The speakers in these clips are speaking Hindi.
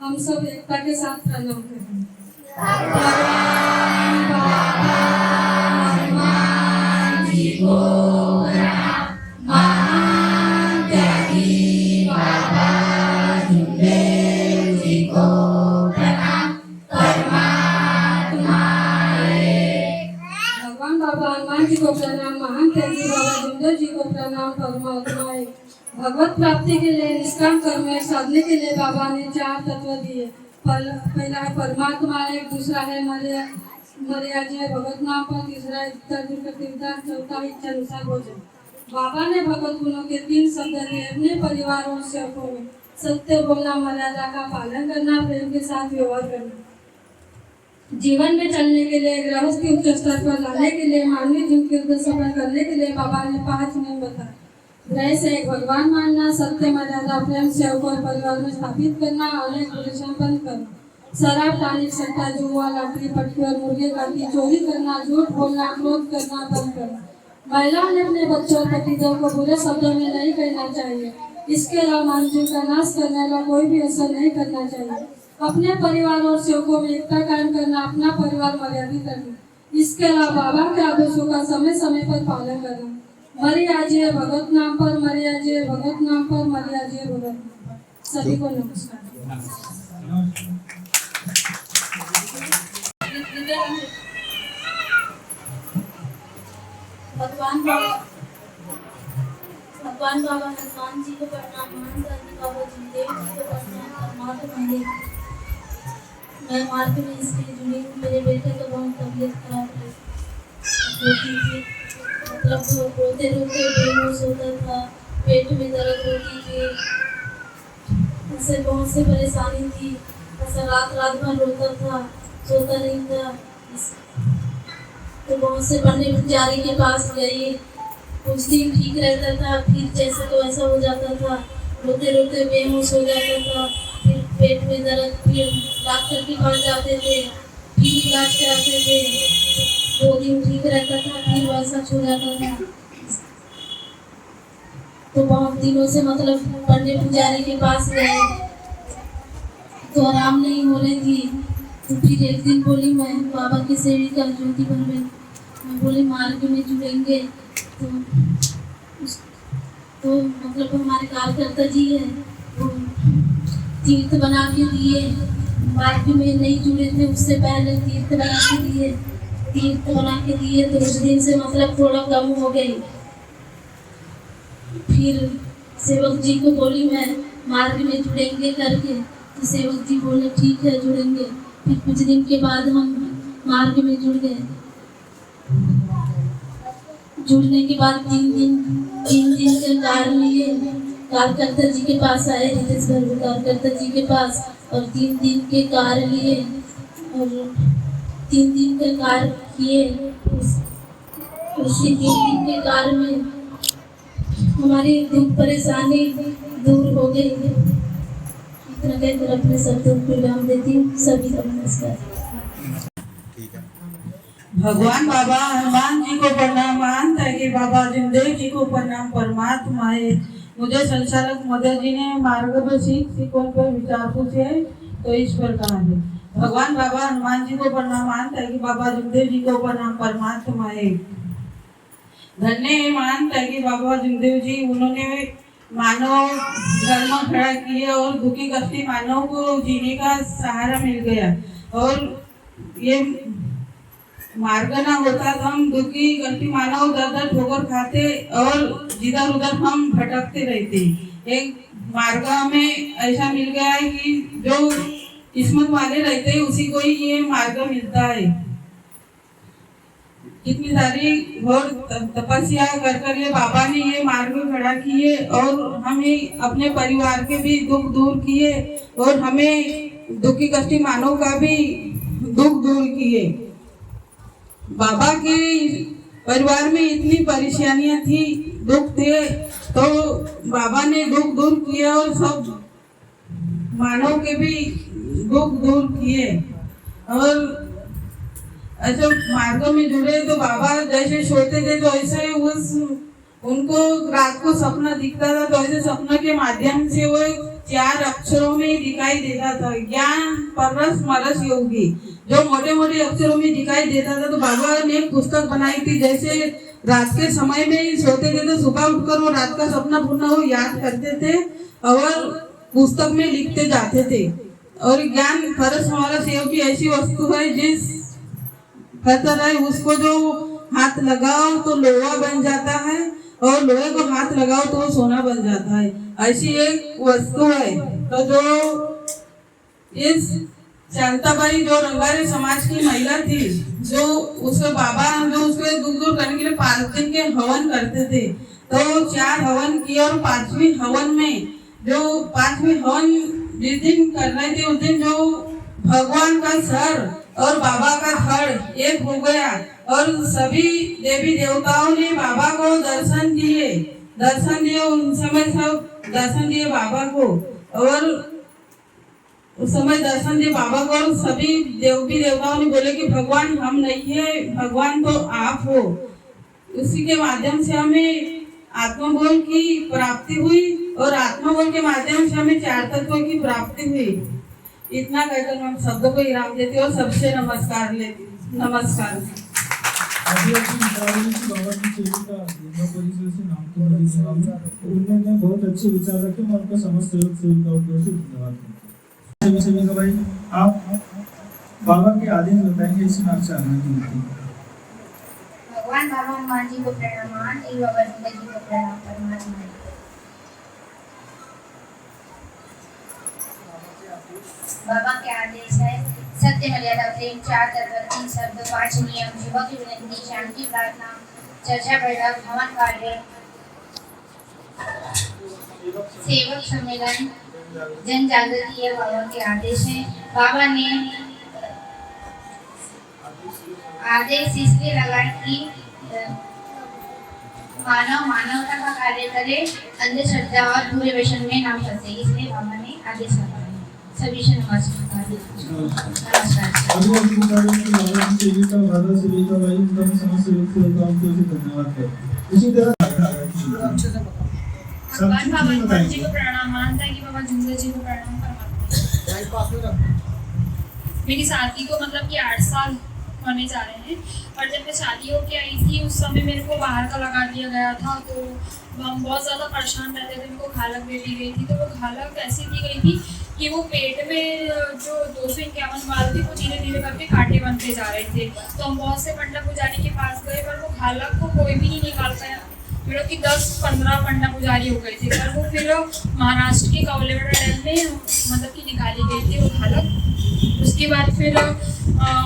हम सब एकता के साथ प्रणाम करें। हनुमान जी को प्रणाम, महान त्यागी बाबा जुमदेव जी को प्रणाम, परमात्मा एक। भगवान बाबा हनुमान जी को प्रणाम, महान त्यागी बाबा जुमदेव जी को प्रणाम, परमात्मा एक। भगवत प्राप्ति के लिए निष्काम कर्म साधने के लिए बाबा ने 4 तत्व दिए। पहला है परमात्मा एक, दूसरा है मर्यादा जी भगवत नाम पर, तीसरा है तीर्थार, चौथा इच्छा अनुसार भोजन। बाबा ने भगवत गुणों के 3 शब्द दिए। अपने परिवार और सेवकों में सत्य बोलना, मर्यादा का पालन करना, प्रेम के साथ व्यवहार करना। जीवन में चलने के लिए, गृहस्थी उच्च स्तर पर लाने के लिए, मानवीय जीवन के सफल करने के लिए बाबा ने 5 नियम बताए। ग्रह से एक भगवान मानना, सत्य, मर्यादा, प्रेम, सेवक और परिवार में स्थापित करना, अनेक बुराइयां बंद करना। शराब, टानिक, सट्टा, जुआ, लॉटरी, पटकी और मुर्गे काटी, चोरी करना, झूठ बोलना, क्रोध करना बंद करना। महिलाओं ने अपने बच्चों और पतिदेव को बुरे शब्दों में नहीं कहना चाहिए। इसके अलावा मानसिक का नाश करने वाला कोई भी असर नहीं करना चाहिए। अपने परिवार और सेवकों में एकता कायम करना, अपना परिवार मर्यादित करना। इसके अलावा बाबा के आदेशों का समय समय पर पालन करना। मरियाजिए भगत नाम पर, मरियाजिए भगत नाम पर, मरियाजिए भगत नाम पर। सभी को नमस्कार। भगवान बाबा हनुमान जी को प्रणाम, महान त्यागी बाबा जुमदेव जी को प्रणाम, परमात्मा एक। मैं मार्ग में इसलिए जुड़ी हूँ, मेरे बेटे को बहुत तबीयत खराब है, मतलब रोते रोते बेहोश होता था, पेट में दर्द होती थी, ऐसे बहुत से परेशानी थी। ऐसा रात भर रोता था, सोता नहीं था। तो बहुत से पंडित पुजारी के पास गई, कुछ दिन ठीक रहता था, फिर जैसे तो ऐसा हो जाता था, रोते रोते बेहोश हो जाता था, फिर पेट में दर्द, फिर डॉक्टर के पास जाते थे, फिर इलाज कराते थे। 2 दिन ठीक रहता था, फिर वैसा छो जाता था। तो बहुत दिनों से मतलब पंडित पुजारी के पास गए तो आराम नहीं हो रही थी। तो फिर एक दिन बोली मैं बाबा की सेविका ज्योति बन गई। मैं बोली मार्ग में जुड़ेंगे तो मतलब हमारे कार्यकर्ता जी है वो तीर्थ बना के दिए। मार्ग में नहीं जुड़े थे उससे पहले तीर्थ बना के दिए तो उस दिन से मतलब थोड़ा कम हो गई। फिर सेवक जी को बोली मैं मार्ग में जुड़ेंगे करके, तो सेवक जी बोले ठीक है जुड़ेंगे। फिर कुछ दिन के बाद हम मार्ग में जुड़ गए। जुड़ने के बाद 3 दिन के कार लिए कार्यकर्ता जी के पास आए, रितेश भर कार्यकर्ता जी के पास, और 3 दिन के कार लिए और 3 दिन के कार किए। उसी 3 दिन के कार में हमारी दुख परेशानी दूर हो गई। इतना कहकर अपने शब्दों को विराम देती हूँ। सभी का नमस्कार। भगवान बाबा हनुमान जी को प्रणाम, महान त्यागी बाबा जुमदेव जी को प्रणाम, परमात्मा एक। मुझे संचालक मदर जी ने मार्गदर्शित सिकोन पर विचार पूछे तो इस प्रकार है। भगवान बाबा हनुमान जी को प्रणाम, महान त्यागी बाबा जुमदेव जी को प्रणाम, परमात्मा एक। धन्य है महान त्यागी बाबा जुमदेव जी, उन्होंने मानव धर्म खड़ा किए और दुखी कष्टी मानव को जीने का सहारा मिल गया। और ये मार्ग ना होता तो हम दुखी कष्टी मानव दर ठोकर खाते और जिधर उधर हम भटकते रहते। एक मार्ग में ऐसा मिल गया है कि जो किस्मत वाले रहते हैं उसी को ही ये मार्ग मिलता है। कितनी सारी घोर तपस्या कर ये बाबा ने ये मार्ग खड़ा किए और हमें अपने परिवार के भी दुख दूर किए और हमें दुखी कष्टी मानव का भी दुख दूर किए। बाबा के परिवार में इतनी परेशानियां थी, दुख थे, तो बाबा ने दुख दूर किया और सब मानव के भी दुख दूर किए। और ऐसे मार्गों में जुड़े तो बाबा जैसे सोते थे तो ऐसे उनको रात को सपना दिखता था, तो ऐसे सपना के माध्यम से वो 4 अक्षरों में दिखाई देता था, ज्ञान पररस मरस योगी, जो मोटे मोटे अक्षरों में दिखाई देता था। तो बाबा ने एक पुस्तक बनाई थी, जैसे रात के समय में ही सोते थे तो सुबह उठकर वो रात का सपना पूर्ण वो याद करते थे और पुस्तक में लिखते जाते थे। और ज्ञान पररस मरस योगी ऐसी वस्तु है जिस कहता है उसको जो हाथ लगाओ तो लोहा बन जाता है और लोहे को हाथ लगाओ तो वो सोना बन जाता है, ऐसी एक वस्तु है। तो जो इस शांताबाई जो रंगारी समाज की महिला थी, जो उसके बाबा जो उसके दुख दूर करने के लिए 5 दिन के हवन करते थे, तो 4 हवन किए और 5वें हवन में जो 5वें हवन जिस दिन कर रहे थे उस दिन जो भगवान का सर और बाबा का धड़ एक हो गया और सभी देवी देवताओं ने बाबा को दर्शन दिए। उन समय सब दर्शन दिए बाबा को और उस समय दर्शन दिए बाबा को और सभी देवी देवताओं ने बोले कि भगवान हम नहीं है, भगवान तो आप हो। उसी के माध्यम से हमें आत्मबोध की प्राप्ति हुई और आत्मबोध के माध्यम से हमें 4 तत्वों की प्राप्ति हुई। इतना कहकर हम शब्दों को विराम देते और सबसे नमस्कार लेते। नमस्कार। बाबा की सेविका परिसर से नाम तो नहीं सुना, उन्होंने बहुत अच्छे विचार रखे। मैं उनका समस्त सेवक सेविकाओं को धन्यवाद। सेविका भाई, आप बाबा के आदेश बताएंगे इस नाम भगवान बाबा हनुमान जी को प्रणाम, बाबा जिंदगी को प्रणाम। परमात्मा बाबा के आदेश है सत्य मर्यादा प्रेम 4 तत्व 3 शब्द 5 नियम जीवा की विनती शांति प्रार्थना चर्चा बैठक भवन कार्य सेवक सम्मेलन जन जागृति ये बाबा के आदेश है। बाबा ने आदेश इसलिए लगाए कि मानवता का कार्य करे, अंधश्रद्धा और बुरे व्यसन में ना फंसे, इसलिए बाबा ने आदेश लगाया। सभी से नमस्कार। इसी तरह भगवान बाबा हनुमान जी को प्रणाम, मानता है कि बाबा जिंदा जी को प्रणाम करवाते हैं। मेरी शादी को मतलब कि 8 साल होने जा रहे हैं और जब मैं शादी होके आई थी उस समय मेरे को बाहर का लगा दिया गया था, तो हम बहुत ज़्यादा परेशान रहते थे। मेरे को घालक दे दी गई थी, तो वो घालक ऐसी दी गई थी कि वो पेट में जो 251 बाल थे वो धीरे धीरे करके कांटे बनते जा रहे थे। तो हम बहुत से पंडा पुजारी के पास गए पर वो घालक को कोई भी नहीं निकाल पाया। मतलब कि 10-15 पंडा पुजारी हो गए थे, पर वो फिर महाराष्ट्र के कवलेवाड़ा डैम में मतलब कि निकाली गई थी वो घालक। उसके बाद फिर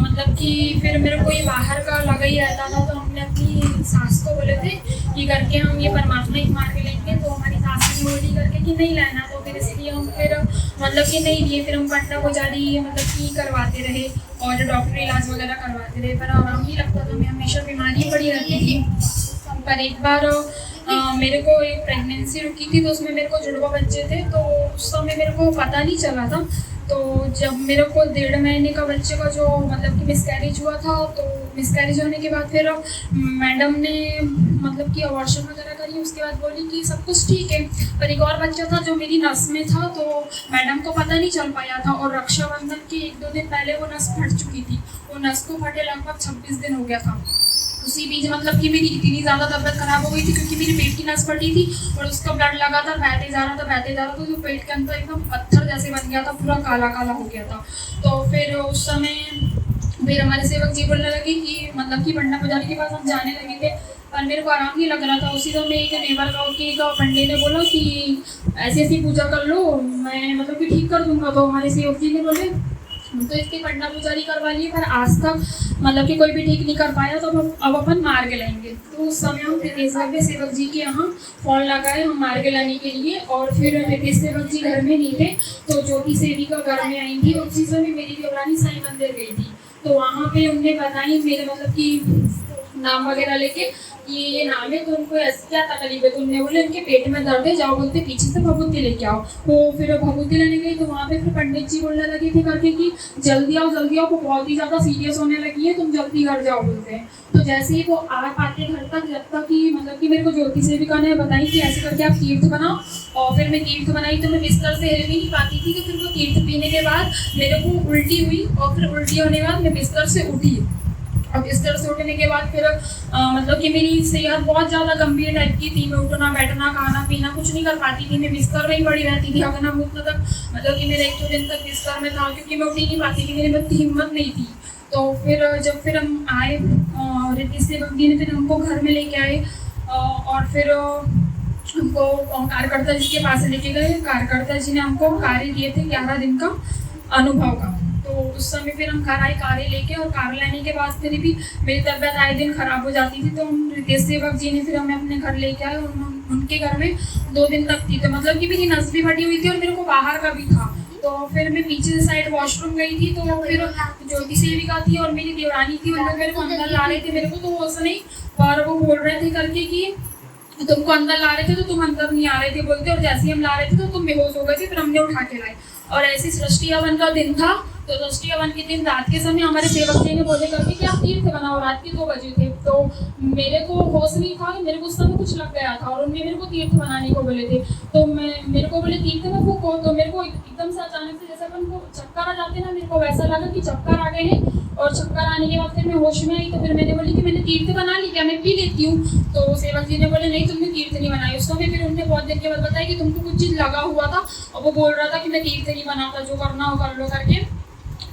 मतलब कि फिर मेरे को ये बाहर का लगा ही रहता था, तो हमने अपनी सास को बोले थे कि करके हम ये परमात्मा ही मार के लेंगे, तो हमारी सास ने बोली करके कि नहीं लाना, तो फिर इसलिए हम फिर मतलब कि नहीं लिए। फिर हम पंडा पुजारी मतलब कि करवाते रहे और डॉक्टरी इलाज वगैरह करवाते रहे, पर आराम नहीं लगता था। मैं हमेशा बीमारी पड़ी रहती थी। पर एक बार मेरे को एक प्रेगनेंसी रुकी थी, तो उसमें मेरे को जुड़वा बच्चे थे, तो उस समय मेरे को पता नहीं चला था। तो जब मेरे को 1.5 महीने का बच्चे का जो मतलब कि मिसकैरेज हुआ था, तो मिसकैरेज होने के बाद फिर मैडम ने मतलब कि अबॉर्शन वगैरह करी। उसके बाद बोली कि सब कुछ ठीक है, पर एक और बच्चा था जो मेरी नस में था, तो मैडम को पता नहीं चल पाया था। और रक्षाबंधन के 1-2 दिन पहले वो नस फट चुकी थी। वो नस को फटे लगभग 26 दिन हो गया था। उसी बीच मतलब कि मेरी इतनी ज़्यादा तबीयत खराब हो गई थी क्योंकि मेरी पेट की नस फटी थी और उसका ब्लड लगातार बहते जा रहा था। तो जो पेट के अंदर एकदम पत्थर जैसे बन गया था, पूरा काला काला हो गया था। तो फिर उस समय फिर हमारे सेवक जी बोलने लगे कि मतलब कि पंडा पुजारी के पास हम जाने लगे थे, पर मेरे को आराम नहीं लग रहा था। उसी समय एक नेबर गाँव के पंडित ने बोला कि ऐसी ऐसी पूजा कर लो, मैं मतलब कि ठीक कर दूंगा। तो हमारे सेवक जी ने बोले तो इसकी पंडा पुजारी करवा लिए, पर आज तक मतलब कि कोई भी ठीक नहीं कर पाया, तो अब अपन मार्ग लाएंगे। तो उस समय हम प्रीतेश्वर के सेवक जी के यहाँ फोन लगाए हम मार्ग लाने के लिए, और फिर प्रीतेश सेवक जी घर में नहीं थे, तो ज्योति सेविका घर में आई थी। उसी समय मेरी देवरानी साईं मंदिर गई थी, तो वहाँ पे उनने बताई मेरे मतलब कि नाम वगैरह लेके कि ये नाम है, तो उनको ऐसी क्या तकलीफ है, तो उन्होंने बोले उनके पेट में दर्द है, जाओ बोलते पीछे से भभूति लेके आओ। तो फिर भभूति लेने गई, तो वहाँ पे फिर पंडित जी बोलने लगे थे करके कि जल्दी आओ, वो बहुत ही ज़्यादा सीरियस होने लगी है, तुम जल्दी घर जाओ बोलते हैं। तो जैसे ही वो आ पाते घर तक, जब तक कि मतलब कि मेरे को ज्योति सेविका ने बताई कि ऐसे करके आप तीर्थ बनाओ, और फिर मैं तीर्थ बनाई तो मैं बिस्तर से हिल भी नहीं पाती थी। तो फिर वो तीर्थ पीने के बाद मेरे को उल्टी हुई, और फिर उल्टी होने के बाद मैं बिस्तर से उठी, और बिस्तर से उठने के बाद फिर मतलब कि मेरी सेहत बहुत ज़्यादा गंभीर टाइप की थी। मैं उठना बैठना खाना पीना कुछ नहीं कर पाती थी, मैं बिस्तर में ही पड़ी रहती थी। अगर हम उतना तक मतलब कि मेरा 1-2 दिन तक बिस्तर में था, क्योंकि मैं उठ ही नहीं पाती थी, मेरे में इतनी हिम्मत नहीं थी। तो फिर जब फिर हम आए, ऋतिक सेवक जी ने फिर हमको घर में लेके आए, और फिर हमको कार्यकर्ता जी के पास लेके गए। कार्यकर्ता जी ने हमको कार्य दिए थे 11 दिन का अनुभव का। तो उस समय फिर हम घर आए कार्य लेके, और कार्य लाने के बाद फिर भी मेरी तबीयत आए दिन खराब हो जाती थी। तो रितेश सेवक जी ने फिर हमें अपने घर लेके आए, और उनके घर में 2 दिन तक थी। तो मतलब कि मेरी नस भी फटी हुई थी, और मेरे को बाहर का भी था। तो फिर मैं पीछे से साइड वॉशरूम गई थी, तो फिर ज्योति सेविका थी और मेरी देवरानी थी, उन लोग मेरे को अंदर ला रहे थे मेरे को। तो वो ऐसा नहीं, पर वो बोल रहे थे करके कि तुमको अंदर ला रहे थे तो तुम अंदर नहीं आ रहे थे बोलते, और जैसे ही हम ला रहे थे तो तुम बेहोश हो गए थे, फिर हमने उठा के लाए। और ऐसी सृष्टि हवन का दिन था। तो सृष्टि हवन के दिन रात के समय हमारे सेवक जी ने बोले करके कि आप तीर्थ बनाओ। रात के 2 बजे थे, तो मेरे को होश नहीं था, मेरे को उस समय कुछ लग गया था, और उन्होंने मेरे को तीर्थ बनाने को बोले थे। तो मेरे को बोले तीर्थ में फूको, तो मेरे को एकदम से अचानक से जैसे अपन को चक्कर आ जाते ना, मेरे को वैसा लगा कि चक्कर आ गए हैं। और चक्कर आने के बाद फिर मैं होश में आई, तो फिर मैंने बोली कि मैंने तीर्थ बना ली क्या, मैं पी लेती हूँ। तो सेवक जी ने बोले नहीं, तुमने तीर्थ नहीं बनाई। उस समय फिर उन्होंने बहुत देर के बाद बताया कि तुमको कुछ चीज़ लगा हुआ था, और वो बोल रहा था कि मैं तीर्थ नहीं बनाता, जो करना हो कर लो करके।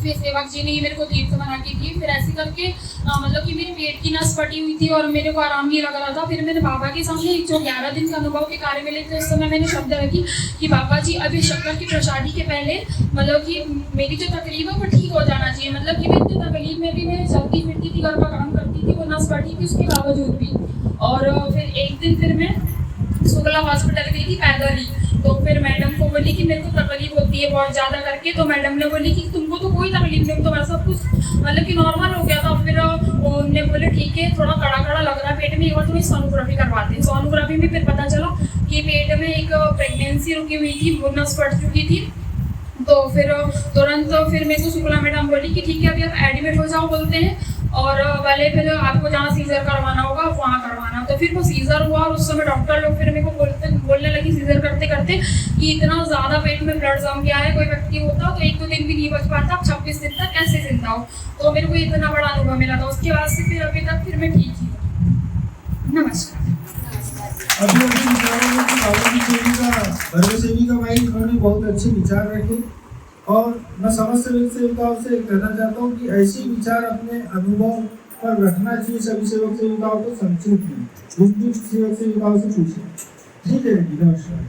फिर सेवक जी ने ही मेरे को तीर्थ बना के दी। फिर ऐसे करके मतलब कि मेरे पेट की नस फटी हुई थी, और मेरे को आराम नहीं लग रहा था। फिर मैंने बाबा के सामने जो 11 दिन का अनुभव के कार्य मिले थे, उस समय मैंने शब्द रखी कि बाबा जी अभी शक्कर की प्रसादी के पहले मतलब कि मेरी जो तकलीफ है वो ठीक हो जाना चाहिए। मतलब कि मैं इतनी तकलीफ में भी मैं चलती फिरती थी, घर का काम करती थी, वो नस फटी थी उसके बावजूद भी। और फिर एक दिन फिर मैं शुक्ला हॉस्पिटल गई थी पैदल ही। तो फिर मैडम को बोली कि मेरे को तकलीफ होती है बहुत ज़्यादा करके। तो मैडम ने बोली कि तुमको तो कोई तकलीफ नहीं, तो सब कुछ मतलब कि नॉर्मल हो गया था। फिर उन्होंने बोले ठीक है, थोड़ा कड़ा कड़ा लग रहा है पेट में, एक बार तुम्हें सोनोग्राफी करवाते हैं। सोनोग्राफी में फिर पता चला कि पेट में एक प्रेगनेंसी रुकी हुई थी, वो नस फट चुकी थी। तो फिर तुरंत फिर मेरे को शुक्ला मैडम बोली कि ठीक है अभी आप एडमिट हो जाओ बोलते हैं, और वाले फिर आपको जहाँ सीजर करवाना होगा वहाँ करवाना। तो फिर वो सीजर हुआ, और उस समय डॉक्टर लोग फिर मेरे को बोलने लगी सीजर करते करते कि इतना ज़्यादा पेट में ब्लड जम गया है, कोई व्यक्ति होता तो 1-2 दिन भी नहीं बच पाता, अब 26 दिन तक कैसे जिंदा हो। तो मेरे को इतना बड़ा अनुभव मिला था। उसके बाद से फिर अभी तक फिर मैं ठीक ही हूँ। नमस्कार। अभी विचारों की बाबा की सेविका भाई, इन्होंने बहुत अच्छे विचार रखे, और मैं समस्त सेविकाओं से कहना चाहता हूँ कि ऐसे विचार अपने अनुभव पर रखना चाहिए सभी सेवक सेविकाओं को संक्षिप्त में। सेवक सेविकाओं से पूछें। ठीक है, नमस्कार।